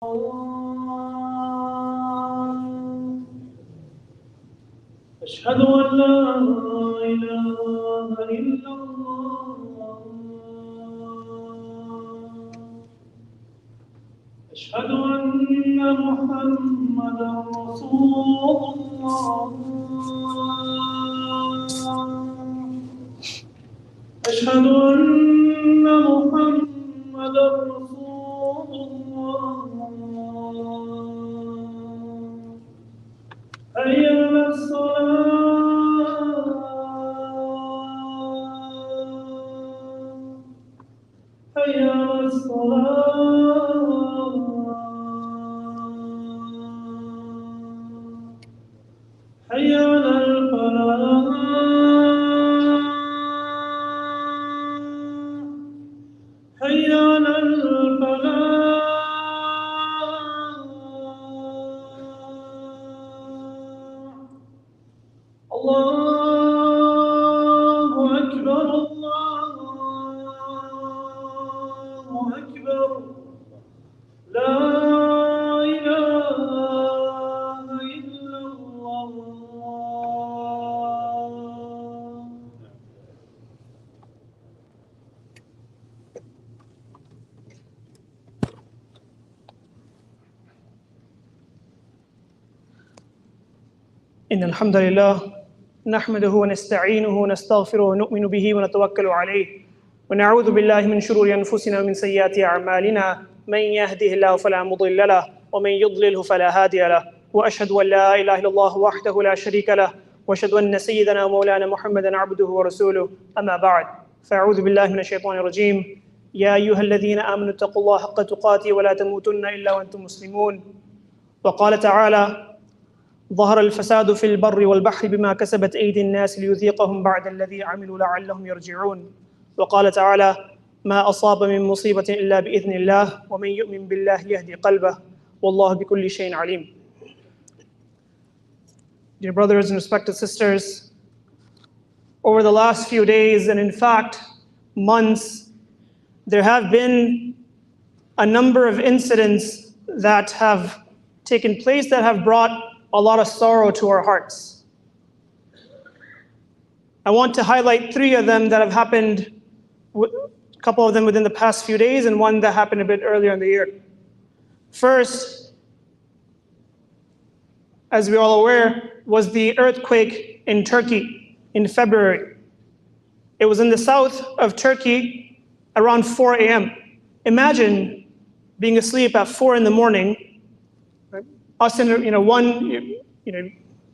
أشهد أن لا إله إلا الله أشهد أن محمدا رسول الله أشهد أن محمدا رسول الله حي على الصلاة حي على الصلاة حي على الفلاح حي على الفلاح الله أكبر الله أكبر لا إله إلا الله إن الحمد لله نحمده ونستعينه ونستغفره ونؤمن به ونتوكل عليه ونعوذ بالله من شرور أنفسنا ومن سيئات أعمالنا من يهده الله فلا مضل له ومن يضلله فلا هادي له وأشهد أن لا إله إلا الله وحده لا شريك له وأشهد أن سيدنا ومولانا محمدا عبده ورسوله أما بعد فأعوذ بالله من الشيطان الرجيم يا أيها الذين آمنوا اتقوا الله حق تقاته ولا تموتن إلا وأنتم مسلمون وقال تعالى ظهر الفساد في البر والبحر بما كسبت أيدي الناس ليذيقهم بعد الذي عملوا لعلهم يرجعون وقال تعالى ما أصاب من مصيبة إلا بإذن الله ومن يؤمن بالله يهدي قلبه والله بكل شيء عليم. Dear brothers and respected sisters, over the last few days and in fact months, there have been a number of incidents that have taken place that have brought a lot of sorrow to our hearts. I want to highlight three of them that have happened, a couple of them within the past few days and one that happened a bit earlier in the year. First, as we're all aware, was the earthquake in Turkey in February. It was in the south of Turkey around 4 a.m. Imagine being asleep at 4 in the morning, us in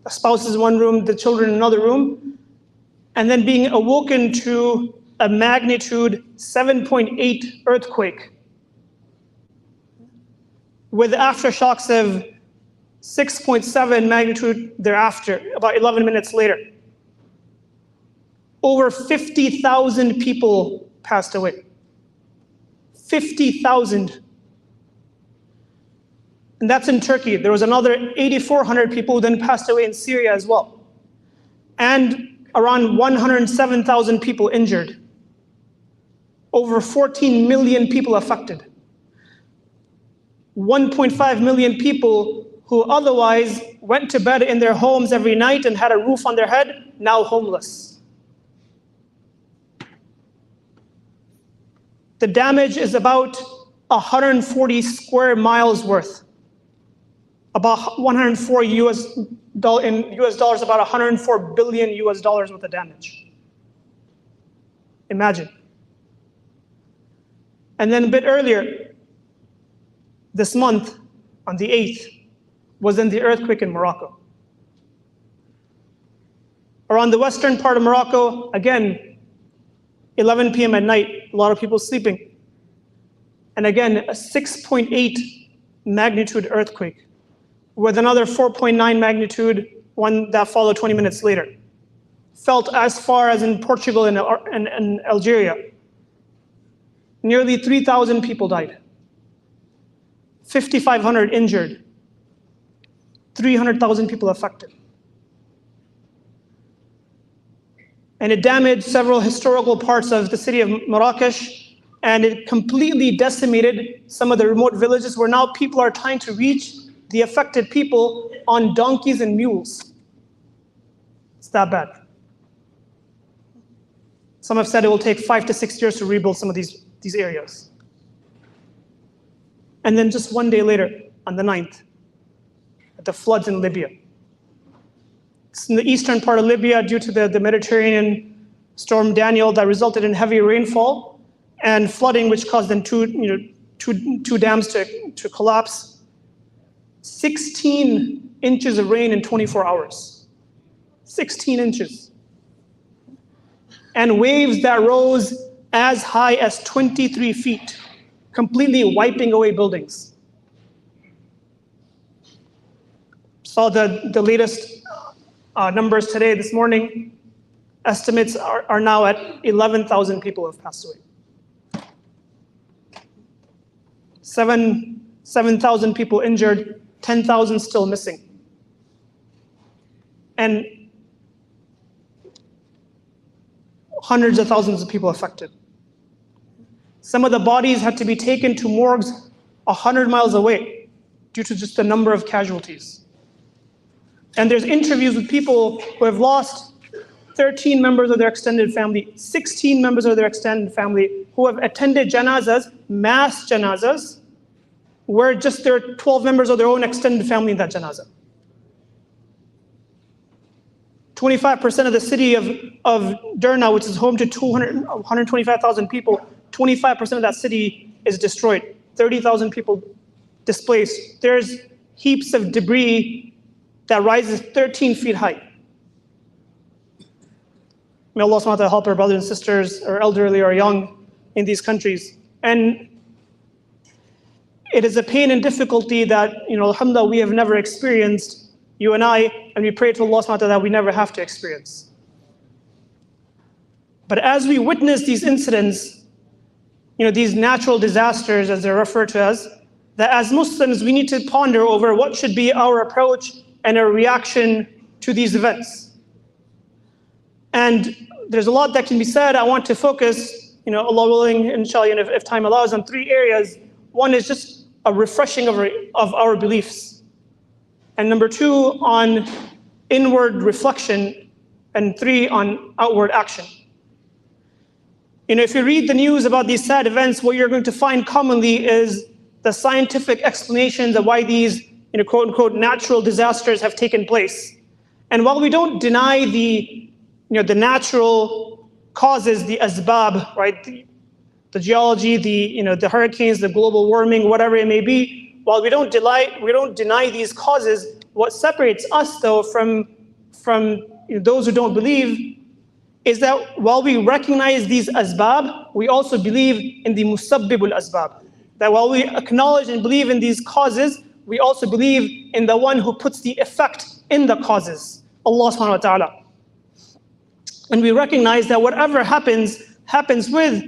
a spouse is in one room, the children in another room, and then being awoken to a magnitude 7.8 earthquake with aftershocks of 6.7 magnitude thereafter, about 11 minutes later. Over 50,000 people passed away. 50,000. And that's in Turkey. There was another 8,400 people who then passed away in Syria as well. And around 107,000 people injured. Over 14 million people affected. 1.5 million people who otherwise went to bed in their homes every night and had a roof on their head, now homeless. The damage is about 140 square miles worth. About 104 in US dollars, about 104 billion US dollars worth of damage. Imagine. And then a bit earlier, this month, on the 8th, was then the earthquake in Morocco. Around the western part of Morocco, again, 11 p.m. at night, a lot of people sleeping. And again, a 6.8 magnitude earthquake, with another 4.9 magnitude, one that followed 20 minutes later. Felt as far as in Portugal and Algeria. Nearly 3,000 people died. 5,500 injured. 300,000 people affected. And it damaged several historical parts of the city of Marrakesh, and it completely decimated some of the remote villages where now people are trying to reach the affected people on donkeys and mules. It's that bad. Some have said it will take 5 to 6 years to rebuild some of these areas. And then just one day later, on the 9th, the floods in Libya. It's in the eastern part of Libya due to the Mediterranean storm Daniel that resulted in heavy rainfall and flooding, which caused then two dams to collapse. 16 inches of rain in 24 hours. 16 inches. And waves that rose as high as 23 feet, completely wiping away buildings. Saw the latest numbers today, this morning. Estimates are now at 11,000 people have passed away. 7,000 people injured, 10,000 still missing. And hundreds of thousands of people affected. Some of the bodies had to be taken to morgues 100 miles away due to just the number of casualties. And there's interviews with people who have lost 13 members of their extended family, 16 members of their extended family, who have attended janazas, mass janazas, where just there are 12 members of their own extended family in that janaza. 25% of the city of Derna, which is home to 125,000 people, 25% of that city is destroyed. 30,000 people displaced. There's heaps of debris that rises 13 feet high. May Allah subhanahu wa ta'ala help our brothers and sisters, or elderly or young, in these countries. And it is a pain and difficulty that, alhamdulillah, we have never experienced, you and I, and we pray to Allah subhanahu wa ta'ala that we never have to experience. But as we witness these incidents, these natural disasters, as they're referred to as, that as Muslims, we need to ponder over what should be our approach and our reaction to these events. And there's a lot that can be said. I want to focus, Allah willing, inshallah, if time allows, on 3 areas. One is just a refreshing of our beliefs. And number 2, on inward reflection. And 3, on outward action. If you read the news about these sad events, what you're going to find commonly is the scientific explanations of why these, quote unquote, natural disasters have taken place. And while we don't deny the natural causes, the asbab, right? The geology, the hurricanes, the global warming, whatever it may be, while we don't deny these causes, what separates us though from those who don't believe is that while we recognize these asbab, we also believe in the musabbibul asbab. That while we acknowledge and believe in these causes, we also believe in the one who puts the effect in the causes, Allah subhanahu wa ta'ala. And we recognize that whatever happens with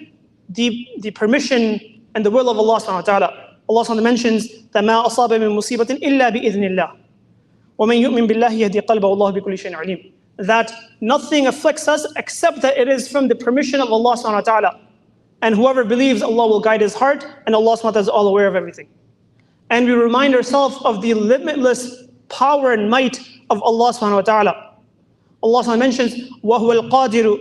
the permission and the will of Allah subhanahu wa ta'ala. Allah subhanahu wa ta'ala mentions that مَا أَصَابَ مِن مُصِيبَةٍ إِلَّا بِإِذْنِ اللَّهِ وَمَن يُؤْمِن بِاللَّهِ يَهْدِ قَلْبَهُ وَاللَّهُ بِكُلِّ شَيْءٍ عَلِيمٌ. That nothing afflicts us except that it is from the permission of Allah subhanahu wa ta'ala. And whoever believes, Allah will guide his heart, and Allah subhanahu wa ta'ala is all aware of everything. And we remind ourselves of the limitless power and might of Allah subhanahu wa ta'ala. Allah subhanahu wa ta'ala mentions, وَهُوَ الْقَادِرُ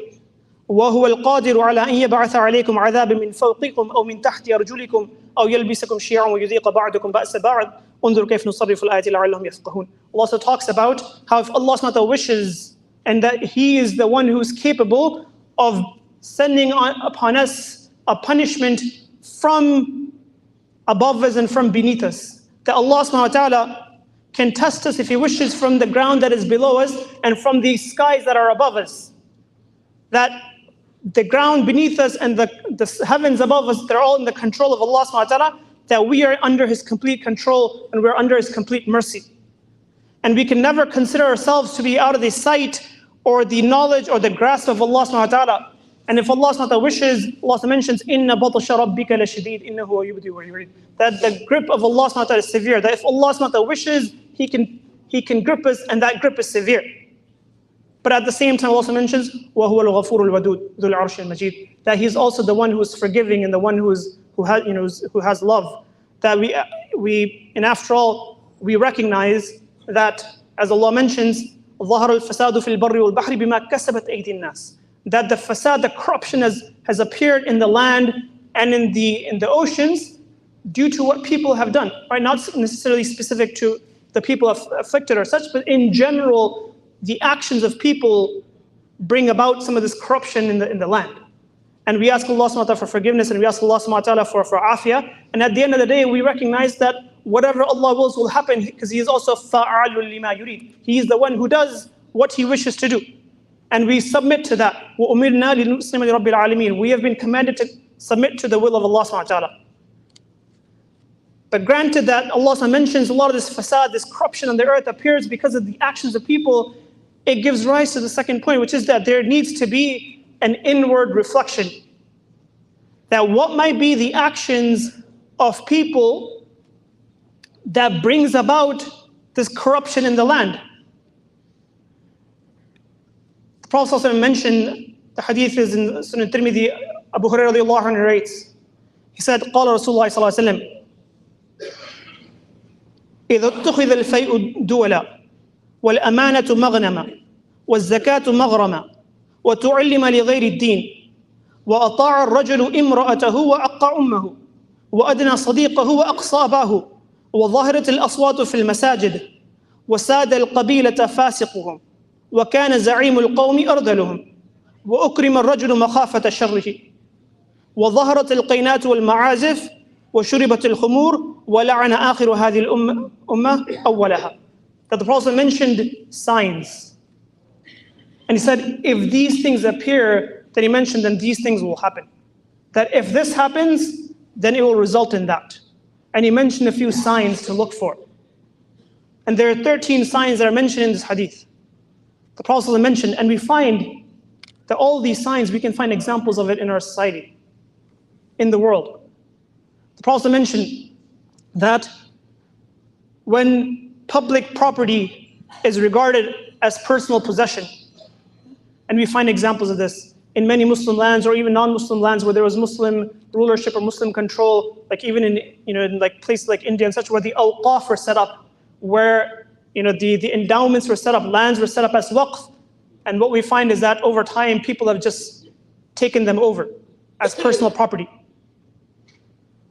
عَلَىٰ أَن يَبْعَثَ عَلَيْكُمْ عَذَابًا مِّن فَوْقِكُمْ أَوْ مِن تَحْتِ أَرْجُلِكُمْ أَوْ يَلْبِسَكُمْ شِيَعًا وَيُذِيقَ بَعْضَكُمْ بَأْسَ بَعْضٍ انظُرْ كَيْفَ نُصَرِّفُ الْآيَاتِ لَعَلَّهُمْ يَفْقَهُونَ. Allah also talks about how if Allah subhanahu wa ta'ala wishes, and that He is the one who is capable of sending upon us a punishment from above us and from beneath us. That Allah subhanahu wa ta'ala can test us if He wishes from the ground that is below us and from the skies that are above us. That the ground beneath us and the heavens above us, they're all in the control of Allah subhanahu wa ta'ala, that we are under His complete control and we're under His complete mercy. And we can never consider ourselves to be out of the sight or the knowledge or the grasp of Allah subhanahu wa ta'ala. And if Allah subhanahu wa ta'ala wishes, Allah mentions, إِنَّ بَطْشَ رَبِّكَ لَشَدِيدٌ إِنَّهُ هُوَ يُبْدِئُ وَيُعِيدُ. That the grip of Allah subhanahu wa ta'ala is severe. That if Allah subhanahu wa ta'ala wishes, He can grip us, and that grip is severe. But at the same time, Allah also mentions, وَهُوَ الْغَفُورُ الْوَدُودُ ذُو الْعَرْشِ الْمَجِيدُ. that He's also the one who is forgiving and the one who has love. That and after all, we recognize that, as Allah mentions, ظهر الفساد في البر والبحر بما كسبت أيدي الناس. That the fasad, the corruption has appeared in the land and in the oceans due to what people have done. Right? Not necessarily specific to the people afflicted or such, but in general, the actions of people bring about some of this corruption in the land. And we ask Allah subhanahu wa ta'ala for forgiveness, and we ask Allah subhanahu wa ta'ala for afiyah. And at the end of the day, we recognize that whatever Allah wills will happen, because He is also فَعَالٌ لِمَا يُرِيدُ. He is the one who does what He wishes to do. And we submit to that. وَأُمِرْنَا لِنُسْلِمَ لِرَبِّ الْعَالَمِينَ. We have been commanded to submit to the will of Allah subhanahu wa ta'ala. But granted that Allah mentions a lot of this fasad, this corruption on the earth appears because of the actions of people, it gives rise to the second point, which is that there needs to be an inward reflection. That what might be the actions of people that brings about this corruption in the land. The Prophet ﷺ mentioned, the hadith is in Sunan Tirmidhi, Abu Hurairah radiallahu anhu narrates. He said, قال رسول الله صلى الله عليه وسلم إذا اتخذ الفيء دولا والأمانة مغنما والزكاة مغرما وتعلم لغير الدين وأطاع الرجل امرأته وأقى أمه وأدنى صديقه وأقصى أباه وظهرت الأصوات في المساجد وساد القبيلة فاسقهم وكان زعيم القوم أرذلهم وأكرم الرجل مخافة شره وظهرت القينات والمعازف وشربت الخمور ولعن آخر هذه الأمة أولها. That the Prophet mentioned signs. And he said, if these things appear, then he mentioned, then these things will happen. That if this happens, then it will result in that. And he mentioned a few signs to look for. And there are 13 signs that are mentioned in this hadith. The Prophet mentioned, and we find that all these signs, we can find examples of it in our society, in the world. The Prophet mentioned that when public property is regarded as personal possession, and we find examples of this in many Muslim lands or even non-Muslim lands where there was Muslim rulership or Muslim control, like even in like places like India and such, where the awqaf were set up, where the endowments were set up, lands were set up as waqf, and what we find is that over time people have just taken them over as personal property.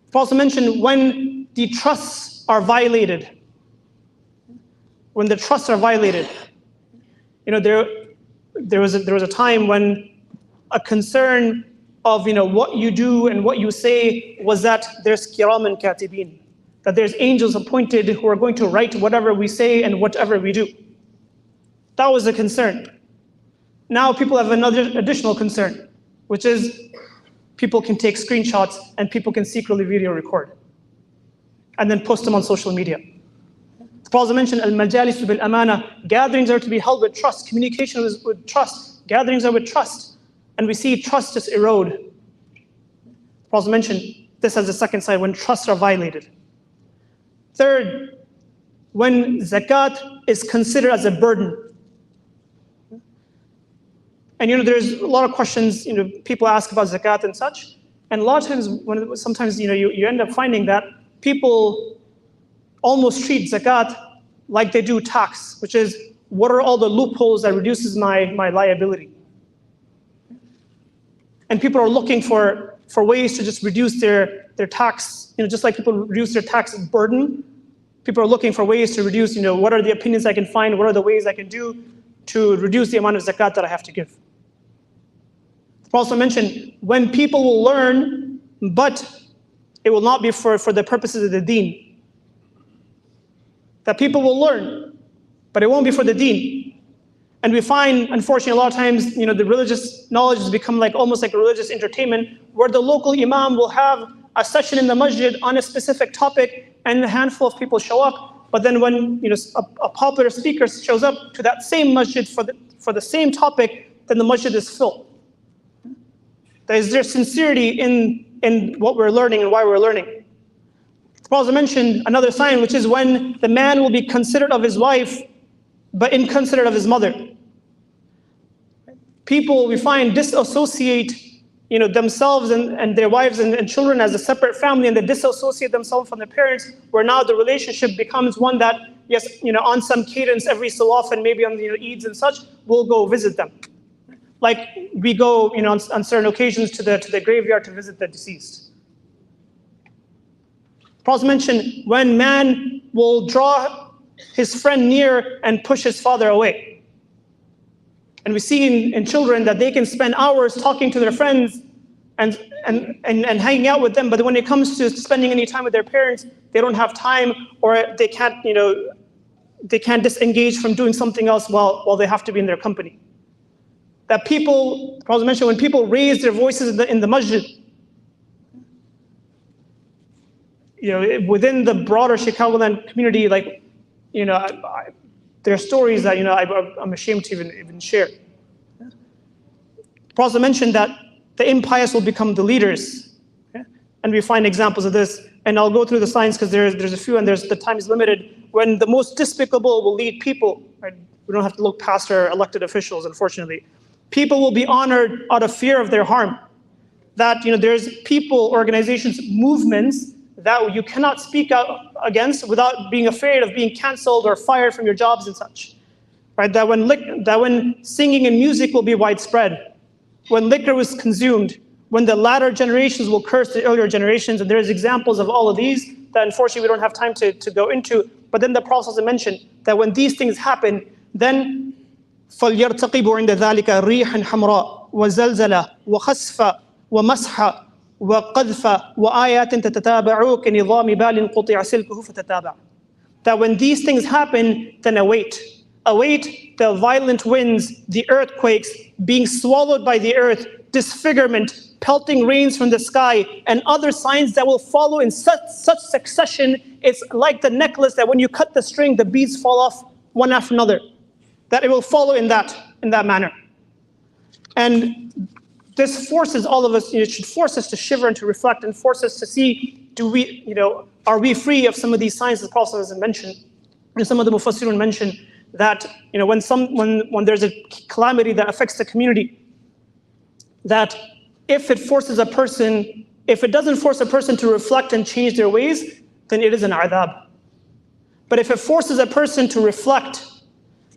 The Prophet mentioned when the trusts are violated. When the trusts are violated, there was a time when a concern of what you do and what you say was that there's kiraman katibin, that there's angels appointed who are going to write whatever we say and whatever we do. That was a concern. Now people have another additional concern, which is people can take screenshots and people can secretly video record and then post them on social media. The Prophet mentioned al-majalis bil-amana, gatherings are to be held with trust, communication is with trust, gatherings are with trust, and we see trust just erode. The Prophet mentioned this as the second side, when trusts are violated. Third, when zakat is considered as a burden. And there's a lot of questions people ask about zakat and such, and a lot of times sometimes you end up finding that people almost treat zakat like they do tax, which is what are all the loopholes that reduces my liability. And people are looking for ways to just reduce their tax, just like people reduce their tax burden. People are looking for ways to reduce, what are the opinions I can find, what are the ways I can do to reduce the amount of zakat that I have to give. The Prophet mentioned when people will learn, but it will not be for the purposes of the deen. That people will learn, but it won't be for the deen. And we find, unfortunately, a lot of times, the religious knowledge has become almost like a religious entertainment, where the local imam will have a session in the masjid on a specific topic, and a handful of people show up. But then when a popular speaker shows up to that same masjid for the same topic, then the masjid is full. Is there sincerity in what we're learning and why we're learning? The Prophet mentioned another sign, which is when the man will be considerate of his wife, but inconsiderate of his mother. People, we find, disassociate themselves and their wives and children as a separate family, and they disassociate themselves from their parents, where now the relationship becomes one that, yes, on some cadence every so often, maybe on Eids and such, we'll go visit them. Like we go, on certain occasions to the graveyard to visit the deceased. Prophet mentioned when man will draw his friend near and push his father away. And we see in children that they can spend hours talking to their friends and hanging out with them, but when it comes to spending any time with their parents, they don't have time, or they can't disengage from doing something else while they have to be in their company. That people, the Prophet mentioned, when people raise their voices in the masjid, within the broader Chicagoland community, like, there are stories that I'm ashamed to even share. The Prophet mentioned that the impious will become the leaders, and we find examples of this. And I'll go through the signs because there's a few, and the time is limited. When the most despicable will lead people, right? We don't have to look past our elected officials, unfortunately. People will be honored out of fear of their harm. That there's people, organizations, movements that you cannot speak out against without being afraid of being canceled or fired from your jobs and such. Right? That when singing and music will be widespread, when liquor was consumed, when the latter generations will curse the earlier generations, and there's examples of all of these that unfortunately we don't have time to go into. But then the Prophet mentioned that when these things happen, then فَلْيَرْتَقِبُوا عِنْدَ ذَلِكَ رِيحًا حَمْرَاء وَزَلْزَلَ وَخَسْفَ وَمَسْحَ وَقَذْفَ وَآيَاتٍ تَتَتَابَعُوا كَنِظَامِ بَالٍ قُطِعَ سِلْكُهُ فَتَتَابَعَ. That when these things happen, then await the violent winds, the earthquakes, being swallowed by the earth, disfigurement, pelting rains from the sky, and other signs that will follow in such succession. It's like the necklace that when you cut the string, the beads fall off one after another. That it will follow in that manner. And this forces all of us, it should force us to shiver and to reflect, and force us to see, are we free of some of these signs the Prophet has mentioned? And some of the Mufassirun mentioned that when there's a calamity that affects the community, that if it doesn't force a person to reflect and change their ways, then it is an adhab. But if it forces a person to reflect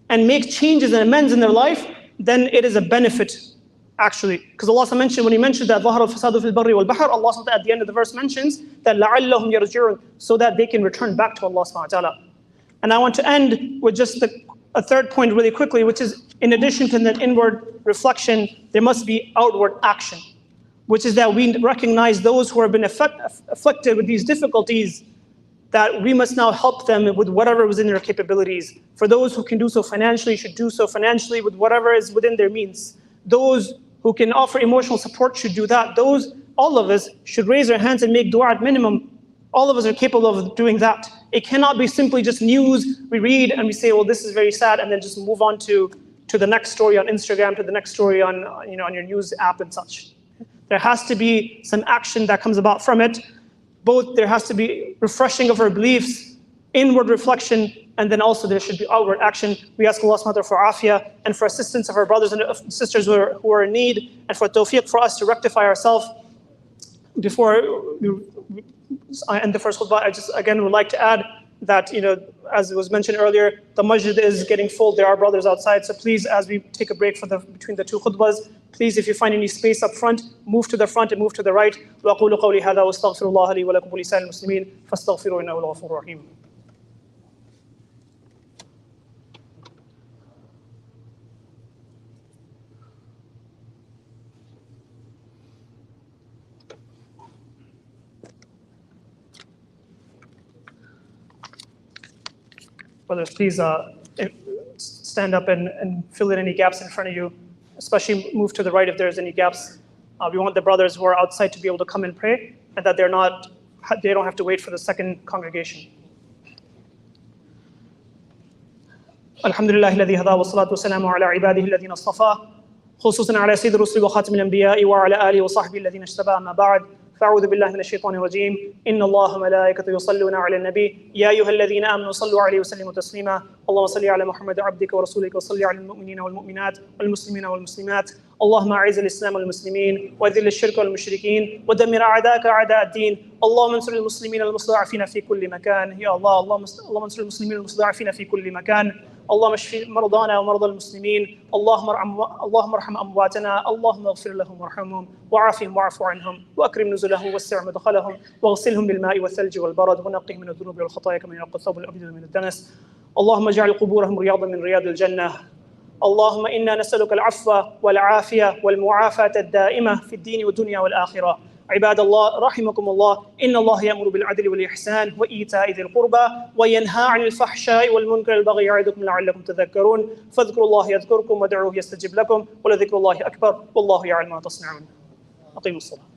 and make changes and amends in their life, then it is a benefit, actually. Because Allah mentioned, when He mentioned that ظَهَرَ الْفَسَادُ فِي الْبَرِّ وَالْبَحْرِ, Allah at the end of the verse mentions that لَعَلَّهُمْ يَرْجِعُونَ, so that they can return back to Allah subhanahu wa ta'ala. And I want to end with just a third point really quickly, which is, in addition to the inward reflection, there must be outward action, which is that we recognize those who have been afflicted with these difficulties, that we must now help them with whatever was in their capabilities. For those who can do so financially, should do so financially with whatever is within their means. Those who can offer emotional support should do that. All of us should raise our hands and make dua at minimum. All of us are capable of doing that. It cannot be simply just news we read and we say, well, this is very sad, and then just move on to the next story on Instagram, to the next story on your news app and such. There has to be some action that comes about from it. Both there has to be refreshing of our beliefs, inward reflection, and then also there should be outward action. We ask Allah subhanahu wa ta'ala for afiyah and for assistance of our brothers and sisters who are in need, and for tawfiq for us to rectify ourselves. Before I end the first khutbah, I just again would like to add that, as it was mentioned earlier, the masjid is getting full. There are brothers outside, so please, as we take a break between the two khutbahs, please, if you find any space up front, move to the front and move to the right. وَأَقُولُ قَوْلِي هَذَا وَأَسْتَغْفِرُ اللَّهَ لِي وَلَكُمْ وَلِسَائِرِ الْمُسْلِمِينَ فَاسْتَغْفِرُوهُ إِنَّهُ هُوَ الْغَفُورُ الرَّحِيمُ. Brothers, please stand up and fill in any gaps in front of you, especially move to the right if there's any gaps. We want the brothers who are outside to be able to come and pray, and that they don't have to wait for the second congregation. Alhamdulillah alladhi hada wa salatu wa salamu ala ibadihi alladhina istafa, khususan ala sayyid ar-rusul wa khatim al-anbiya wa ala alihi wa sahbihi alladhina ijtaba, amma ba'd. فأعوذ بالله من الشيطان الرجيم. إن الله وملائكته يصلون على النبي يا أيها الذين آمنوا صلوا عليه وسلموا تسليما. اللهم صل على محمد عبدك ورسولك وصل على المؤمنين والمؤمنات والمسلمين والمسلمات. اللهم أعز الإسلام والمسلمين وأذل الشرك والمشركين ودمر أعداءك أعداء الدين. اللهم انصر المسلمين المستضعفين في كل مكان يا الله. اللهم انصر المسلمين المستضعفين في كل مكان. اللهم اشف مرضانا ومرضى المسلمين. اللهم ارحم امواتنا. اللهم اغفر لهم وارحمهم وعافهم واعف عنهم واكرم نزلهم ووسع مدخلهم واغسلهم بالماء والثلج والبرد ونقهم من الذنوب والخطايا كما ينقى الثوب الابيض من الدنس. اللهم اجعل قبورهم رياضا من رياض الجنه. اللهم انا نسالك العفو والعافيه والمعافاه الدائمه في الدين والدنيا والاخره. عباد الله رحمكم الله، إن الله يأمر بالعدل والإحسان وإيتاء ذي القربى وينهى عن الفحشاء والمنكر والبغي يعظكم لعلكم تذكرون. فاذكروا الله يذكركم وادعوه يستجب لكم ولذكر الله أكبر والله يعلم ما تصنعون. أقيموا الصلاة.